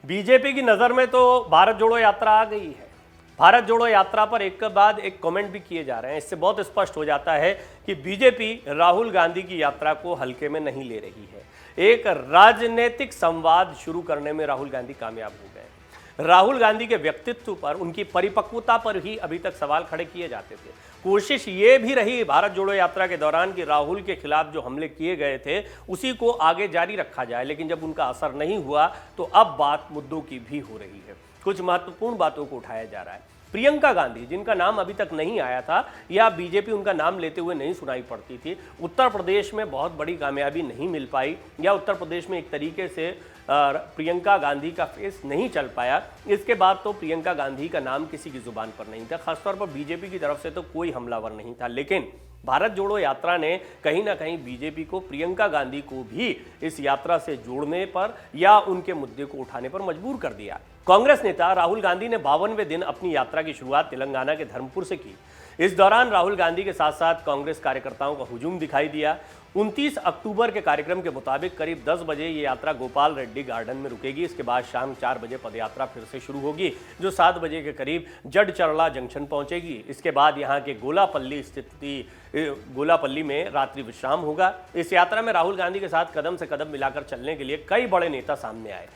BJP की नज़र में तो भारत जोड़ो यात्रा आ गई है। भारत जोड़ो यात्रा पर एक के बाद एक कमेंट भी किए जा रहे हैं। इससे बहुत स्पष्ट हो जाता है कि बीजेपी राहुल गांधी की यात्रा को हल्के में नहीं ले रही है। एक राजनीतिक संवाद शुरू करने में राहुल गांधी कामयाब हो गए। राहुल गांधी के व्यक्तित्व पर, उनकी परिपक्वता पर ही अभी तक सवाल खड़े किए जाते थे। कोशिश ये भी रही भारत जोड़ो यात्रा के दौरान कि राहुल के खिलाफ जो हमले किए गए थे उसी को आगे जारी रखा जाए, लेकिन जब उनका असर नहीं हुआ तो अब बात मुद्दों की भी हो रही है। कुछ महत्वपूर्ण बातों को उठाया जा रहा है। प्रियंका गांधी, जिनका नाम अभी तक नहीं आया था या बीजेपी उनका नाम लेते हुए नहीं सुनाई पड़ती थी, उत्तर प्रदेश में बहुत बड़ी कामयाबी नहीं मिल पाई या उत्तर प्रदेश में एक तरीके से प्रियंका गांधी का फेस नहीं चल पाया। इसके बाद तो प्रियंका गांधी का नाम किसी की जुबान पर नहीं था, खासतौर पर बीजेपी की तरफ से तो कोई हमलावर नहीं था। लेकिन भारत जोड़ो यात्रा ने कहीं ना कहीं बीजेपी को प्रियंका गांधी को भी इस यात्रा से जोड़ने पर या उनके मुद्दे को उठाने पर मजबूर कर दिया। कांग्रेस नेता राहुल गांधी ने 52वें दिन अपनी यात्रा की शुरुआत तेलंगाना के धर्मपुर से की। इस दौरान राहुल गांधी के साथ साथ कांग्रेस कार्यकर्ताओं का हुजूम दिखाई दिया। 29 अक्टूबर के कार्यक्रम के मुताबिक करीब 10 बजे ये यात्रा गोपाल रेड्डी गार्डन में रुकेगी। इसके बाद शाम 4 बजे पदयात्रा फिर से शुरू होगी, जो 7 बजे के करीब जडचरला जंक्शन पहुंचेगी। इसके बाद यहाँ के गोलापल्ली में रात्रि विश्राम होगा। इस यात्रा में राहुल गांधी के साथ कदम से कदम मिलाकर चलने के लिए कई बड़े नेता सामने आए।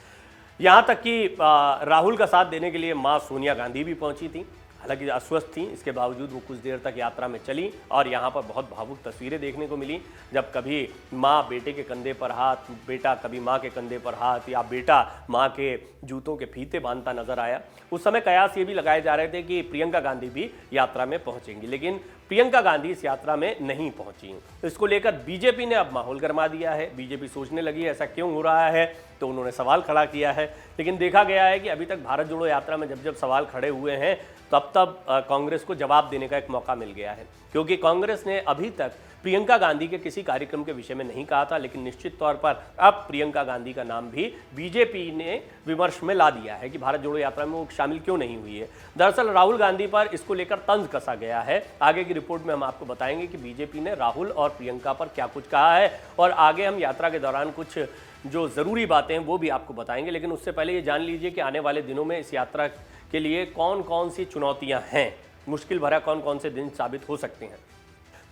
यहाँ तक कि राहुल का साथ देने के लिए मां सोनिया गांधी भी पहुंची थी। हालांकि अस्वस्थ थी, इसके बावजूद वो कुछ देर तक यात्रा में चली और यहाँ पर बहुत भावुक तस्वीरें देखने को मिली, जब कभी माँ बेटे के कंधे पर हाथ, बेटा कभी माँ के कंधे पर हाथ या बेटा माँ के जूतों के फीते बांधता नजर आया। उस समय कयास ये भी लगाए जा रहे थे कि प्रियंका गांधी भी यात्रा में पहुंचेंगी, लेकिन प्रियंका गांधी इस यात्रा में नहीं पहुंची। इसको लेकर बीजेपी ने अब माहौल गरमा दिया है। बीजेपी सोचने लगी ऐसा क्यों हो रहा है, तो उन्होंने सवाल खड़ा किया है। लेकिन देखा गया है कि अभी तक भारत जोड़ो यात्रा में जब जब सवाल खड़े हुए हैं तब तब कांग्रेस को जवाब देने का एक मौका मिल गया है, क्योंकि कांग्रेस ने अभी तक प्रियंका गांधी के किसी कार्यक्रम के विषय में नहीं कहा था, लेकिन निश्चित तौर पर अब प्रियंका गांधी का नाम भी बीजेपी ने विमर्श में ला दिया है कि भारत जोड़ो यात्रा में वो शामिल क्यों नहीं हुई है। दरअसल राहुल गांधी पर इसको लेकर तंज कसा गया है। आगे की रिपोर्ट में हम आपको बताएंगे कि बीजेपी ने राहुल और प्रियंका पर क्या कुछ कहा है और आगे हम यात्रा के दौरान कुछ जो ज़रूरी बातें हैं वो भी आपको बताएंगे। लेकिन उससे पहले ये जान लीजिए कि आने वाले दिनों में इस यात्रा के लिए कौन कौन सी चुनौतियां हैं, मुश्किल भरा कौन कौन से दिन साबित हो सकते हैं।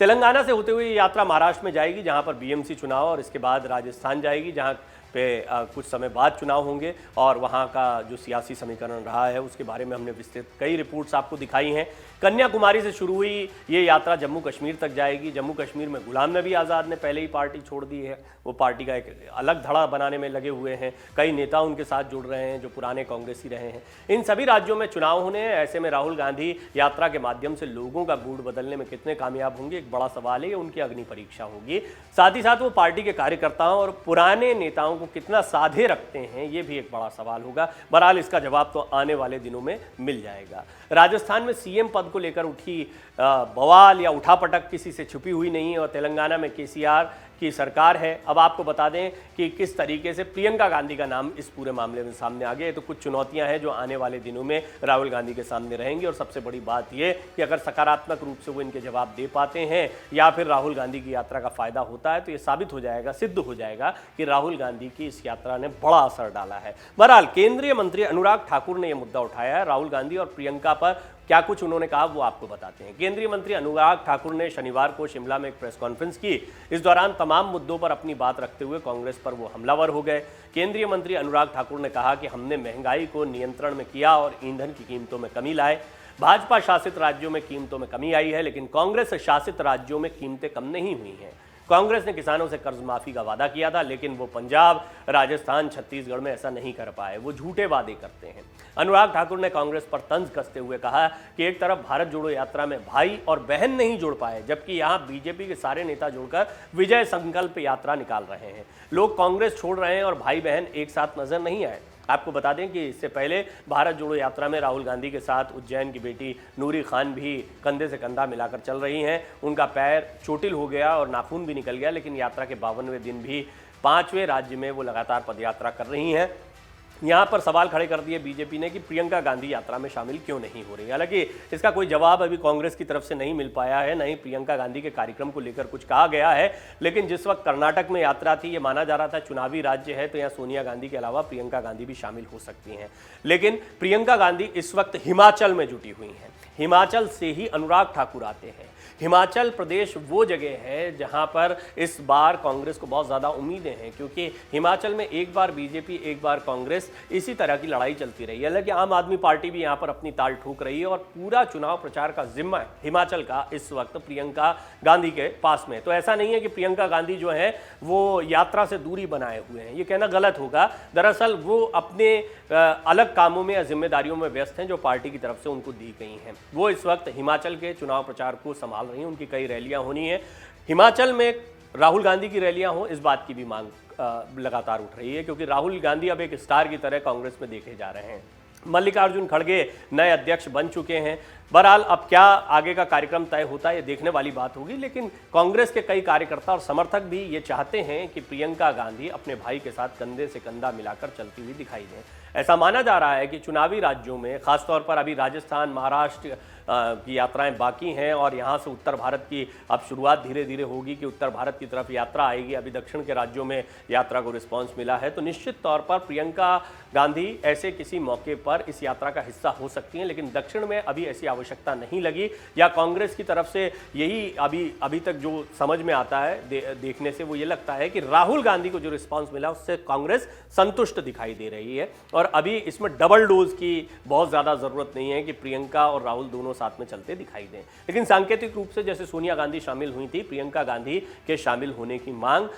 तेलंगाना से होते हुए यात्रा महाराष्ट्र में जाएगी, जहां पर बीएमसी चुनाव, और इसके बाद राजस्थान जाएगी, जहां पे कुछ समय बाद चुनाव होंगे और वहां का जो सियासी समीकरण रहा है उसके बारे में हमने विस्तृत कई रिपोर्ट्स आपको दिखाई हैं। कन्याकुमारी से शुरू हुई ये यात्रा जम्मू कश्मीर तक जाएगी। जम्मू कश्मीर में गुलाम नबी आज़ाद ने पहले ही पार्टी छोड़ दी है, वो पार्टी का एक अलग धड़ा बनाने में लगे हुए हैं। कई नेता उनके साथ जुड़ रहे हैं जो पुराने कांग्रेसी रहे हैं। इन सभी राज्यों में चुनाव होने हैं। ऐसे में राहुल गांधी यात्रा के माध्यम से लोगों का मूड बदलने में कितने कामयाब होंगे, एक बड़ा सवाल है। ये उनकी अग्नि परीक्षा होगी। साथ ही साथ वो पार्टी के कार्यकर्ताओं और पुराने नेताओं को कितना साधे रखते हैं, ये भी एक बड़ा सवाल होगा। बहरहाल इसका जवाब तो आने वाले दिनों में मिल जाएगा। राजस्थान में सीएम पद को लेकर उठी बवाल या उठापटक किसी से छुपी हुई नहीं है और तेलंगाना में केसीआर की सरकार है। अब आपको बता दें कि किस तरीके से प्रियंका गांधी का नाम इस पूरे मामले में सामने आ गया है। तो कुछ चुनौतियां हैं जो आने वाले दिनों में राहुल गांधी के सामने रहेंगी, और सबसे बड़ी बात यह कि अगर सकारात्मक रूप से वो इनके जवाब दे पाते हैं या फिर राहुल गांधी की यात्रा का फायदा होता है, तो ये साबित हो जाएगा, सिद्ध हो जाएगा कि राहुल गांधी की इस यात्रा ने बड़ा असर डाला है। बहरहाल केंद्रीय मंत्री अनुराग ठाकुर ने यह मुद्दा उठाया है। राहुल गांधी और प्रियंका पर क्या कुछ उन्होंने कहा वो आपको बताते हैं। केंद्रीय मंत्री अनुराग ठाकुर ने शनिवार को शिमला में एक प्रेस कॉन्फ्रेंस की। इस दौरान तमाम मुद्दों पर अपनी बात रखते हुए कांग्रेस पर वो हमलावर हो गए। केंद्रीय मंत्री अनुराग ठाकुर ने कहा कि हमने महंगाई को नियंत्रण में किया और ईंधन की कीमतों में कमी लाए। भाजपा शासित राज्यों में कीमतों में कमी आई है, लेकिन कांग्रेस शासित राज्यों में कीमतें कम नहीं हुई हैं। कांग्रेस ने किसानों से कर्ज माफी का वादा किया था, लेकिन वो पंजाब, राजस्थान, छत्तीसगढ़ में ऐसा नहीं कर पाए। वो झूठे वादे करते हैं। अनुराग ठाकुर ने कांग्रेस पर तंज कसते हुए कहा कि एक तरफ भारत जोड़ो यात्रा में भाई और बहन नहीं जुड़ पाए, जबकि यहां बीजेपी के सारे नेता जुड़कर विजय संकल्प यात्रा निकाल रहे हैं। लोग कांग्रेस छोड़ रहे हैं और भाई बहन एक साथ नजर नहीं आए। आपको बता दें कि इससे पहले भारत जोड़ो यात्रा में राहुल गांधी के साथ उज्जैन की बेटी नूरी खान भी कंधे से कंधा मिलाकर चल रही हैं। उनका पैर चोटिल हो गया और नाखून भी निकल गया, लेकिन यात्रा के 52वें दिन भी 5वें राज्य में वो लगातार पदयात्रा कर रही हैं। यहाँ पर सवाल खड़े कर दिए बीजेपी ने कि प्रियंका गांधी यात्रा में शामिल क्यों नहीं हो रही। हालांकि इसका कोई जवाब अभी कांग्रेस की तरफ से नहीं मिल पाया है, नहीं प्रियंका गांधी के कार्यक्रम को लेकर कुछ कहा गया है। लेकिन जिस वक्त कर्नाटक में यात्रा थी, ये माना जा रहा था चुनावी राज्य है, तो यहाँ सोनिया गांधी के अलावा प्रियंका गांधी भी शामिल हो सकती हैं। लेकिन प्रियंका गांधी इस वक्त हिमाचल में जुटी हुई हैं। हिमाचल से ही अनुराग ठाकुर आते हैं। हिमाचल प्रदेश वो जगह है जहां पर इस बार कांग्रेस को बहुत ज़्यादा उम्मीदें हैं, क्योंकि हिमाचल में एक बार बीजेपी एक बार कांग्रेस, इसी तरह की लड़ाई चलती रही है। हालांकि आम आदमी पार्टी भी यहां पर अपनी ताल ठोक रही है और पूरा चुनाव प्रचार का जिम्मा हिमाचल का इस वक्त प्रियंका गांधी के पास में। तो ऐसा नहीं है कि प्रियंका गांधी जो है वो यात्रा से दूरी बनाए हुए हैं, ये कहना गलत होगा। दरअसल वो अपने अलग कामों में या जिम्मेदारियों में व्यस्त हैं जो पार्टी की तरफ से उनको दी गई हैं। वो इस वक्त हिमाचल के चुनाव प्रचार को संभाल रही हैं, उनकी कई रैलियां होनी है। हिमाचल में राहुल गांधी की रैलियां हो, इस बात की भी मांग लगातार उठ रही है, क्योंकि राहुल गांधी अब एक स्टार की तरह कांग्रेस में देखे जा रहे हैं। मल्लिकार्जुन खड़गे नए अध्यक्ष बन चुके हैं। बहरहाल अब क्या आगे का कार्यक्रम तय होता है ये देखने वाली बात होगी, लेकिन कांग्रेस के कई कार्यकर्ता और समर्थक भी ये चाहते हैं कि प्रियंका गांधी अपने भाई के साथ कंधे से कंधा मिलाकर चलती हुई दिखाई दें। ऐसा माना जा रहा है कि चुनावी राज्यों में, खासतौर पर अभी राजस्थान, महाराष्ट्र की यात्राएं बाकी हैं और यहाँ से उत्तर भारत की अब शुरुआत धीरे धीरे होगी कि उत्तर भारत की तरफ यात्रा आएगी। अभी दक्षिण के राज्यों में यात्रा को रिस्पांस मिला है, तो निश्चित तौर पर प्रियंका गांधी ऐसे किसी मौके पर इस यात्रा का हिस्सा हो सकती हैं। लेकिन दक्षिण में अभी ऐसी आवश्यकता नहीं लगी, या कांग्रेस की तरफ से यही अभी तक जो समझ में आता है देखने से वो ये लगता है कि राहुल गांधी को जो रिस्पांस मिला उससे कांग्रेस संतुष्ट दिखाई दे रही है। और अभी इसमें डबल डोज की बहुत ज़्यादा ज़रूरत नहीं है कि प्रियंका और राहुल दोनों साथ में चलते दिखाई दें। लेकिन सांकेतिक रूप से जैसे सोनिया गांधी शामिल हुई थी, प्रियंका गांधी के शामिल होने की मांग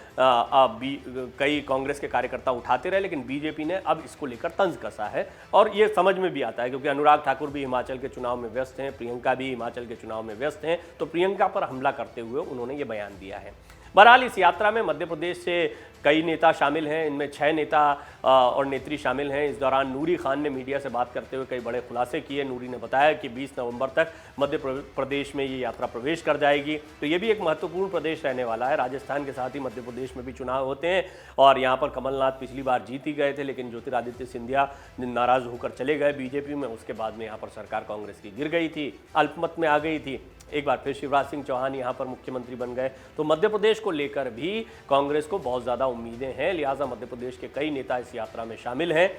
कई कांग्रेस के कार्यकर्ता उठाते रहे, लेकिन बीजेपी ने अब इसको लेकर तंज कसा है। और ये समझ में भी आता है, क्योंकि अनुराग ठाकुर भी हिमाचल के चुनाव में व्यस्त हैं, प्रियंका भी हिमाचल के चुनाव में व्यस्त हैं, तो प्रियंका पर हमला करते हुए उन्होंने ये बयान दिया है। बहरहाल इस यात्रा में मध्य प्रदेश से कई नेता शामिल हैं, इनमें 6 नेता और नेत्री शामिल हैं। इस दौरान नूरी खान ने मीडिया से बात करते हुए कई बड़े खुलासे किए। नूरी ने बताया कि 20 नवंबर तक मध्य प्रदेश में ये यात्रा प्रवेश कर जाएगी, तो ये भी एक महत्वपूर्ण प्रदेश रहने वाला है। राजस्थान के साथ ही मध्य प्रदेश में भी चुनाव होते हैं और यहाँ पर कमलनाथ पिछली बार जीत ही गए थे, लेकिन ज्योतिरादित्य सिंधिया नाराज होकर चले गए बीजेपी में। उसके बाद में यहाँ पर सरकार कांग्रेस की गिर गई थी, अल्पमत में आ गई थी। एक बार फिर शिवराज सिंह चौहान यहाँ पर मुख्यमंत्री बन गए। तो मध्य प्रदेश को लेकर भी कांग्रेस को बहुत ज़्यादा उम्मीदें हैं, लिहाजा मध्य प्रदेश के कई नेता इस यात्रा में शामिल हैं।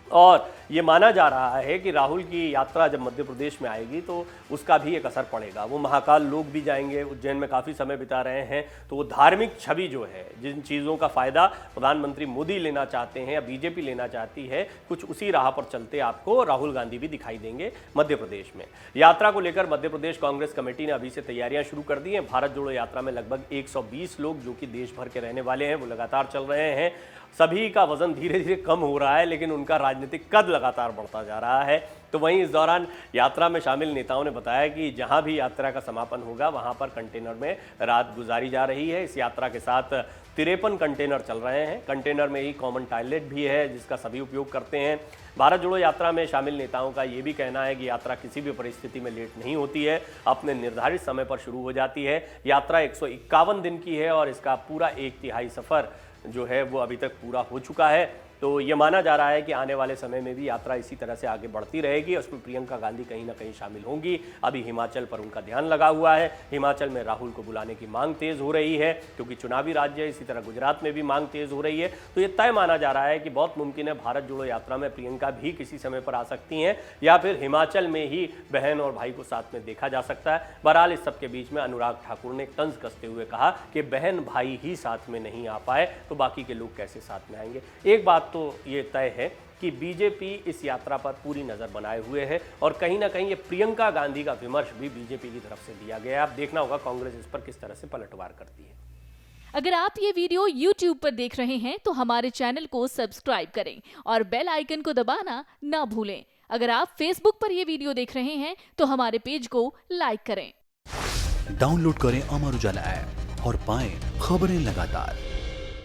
और ये माना जा रहा है कि राहुल की यात्रा जब मध्य प्रदेश में आएगी तो उसका भी एक असर पड़ेगा। वो महाकाल लोग भी जाएंगे, उज्जैन में काफ़ी समय बिता रहे हैं, तो वो धार्मिक छवि जो है, जिन चीज़ों का फ़ायदा प्रधानमंत्री मोदी लेना चाहते हैं या बीजेपी लेना चाहती है, कुछ उसी राह पर चलते आपको राहुल गांधी भी दिखाई देंगे मध्य प्रदेश में। यात्रा को लेकर मध्य प्रदेश कांग्रेस कमेटी ने अभी से तैयारियां शुरू कर दी हैं। भारत जोड़ो यात्रा में लगभग 120 लोग जो कि देश भर के रहने वाले हैं वो लगातार चल रहे हैं। सभी का वजन धीरे धीरे कम हो रहा है, लेकिन उनका राजनीतिक कद लगातार बढ़ता जा रहा है। तो वहीं इस दौरान यात्रा में शामिल नेताओं ने बताया कि जहां भी यात्रा का समापन होगा वहां पर कंटेनर में रात गुजारी जा रही है। इस यात्रा के साथ 53 कंटेनर चल रहे हैं। कंटेनर में ही कॉमन टॉयलेट भी है जिसका सभी उपयोग करते हैं। भारत जोड़ो यात्रा में शामिल नेताओं का ये भी कहना है कि यात्रा किसी भी परिस्थिति में लेट नहीं होती है, अपने निर्धारित समय पर शुरू हो जाती है। यात्रा 151 दिन की है और इसका पूरा 1/3 सफ़र जो है वो अभी तक पूरा हो चुका है। तो ये माना जा रहा है कि आने वाले समय में भी यात्रा इसी तरह से आगे बढ़ती रहेगी। उसमें प्रियंका गांधी कहीं ना कहीं शामिल होंगी। अभी हिमाचल पर उनका ध्यान लगा हुआ है। हिमाचल में राहुल को बुलाने की मांग तेज़ हो रही है, क्योंकि चुनावी राज्य है। इसी तरह गुजरात में भी मांग तेज़ हो रही है। तो ये तय माना जा रहा है कि बहुत मुमकिन है भारत जोड़ो यात्रा में प्रियंका भी किसी समय पर आ सकती हैं, या फिर हिमाचल में ही बहन और भाई को साथ में देखा जा सकता है। बहरहाल इस सबके बीच में अनुराग ठाकुर ने तंज कसते हुए कहा कि बहन भाई ही साथ में नहीं आ पाए तो बाकी के लोग कैसे साथ में आएंगे। एक बात तो ये तय है कि बीजेपी इस यात्रा पर पूरी नज़र बनाए हुए है और कहीं ना कहीं ये प्रियंका गांधी का विमर्श भी बीजेपी की तरफ से दिया गया है। अब देखना होगा कांग्रेस इस पर किस तरह से पलटवार करती है। अगर आप ये वीडियो YouTube पर देख रहे हैं तो हमारे चैनल को सब्सक्राइब करें और बेल आइकन को दबाना ना भूलें। अगर आप Facebook पर ये वीडियो देख रहे हैं तो हमारे पेज को लाइक करें। डाउनलोड करें अमर उजाला ऐप और पाएं खबरें लगातार।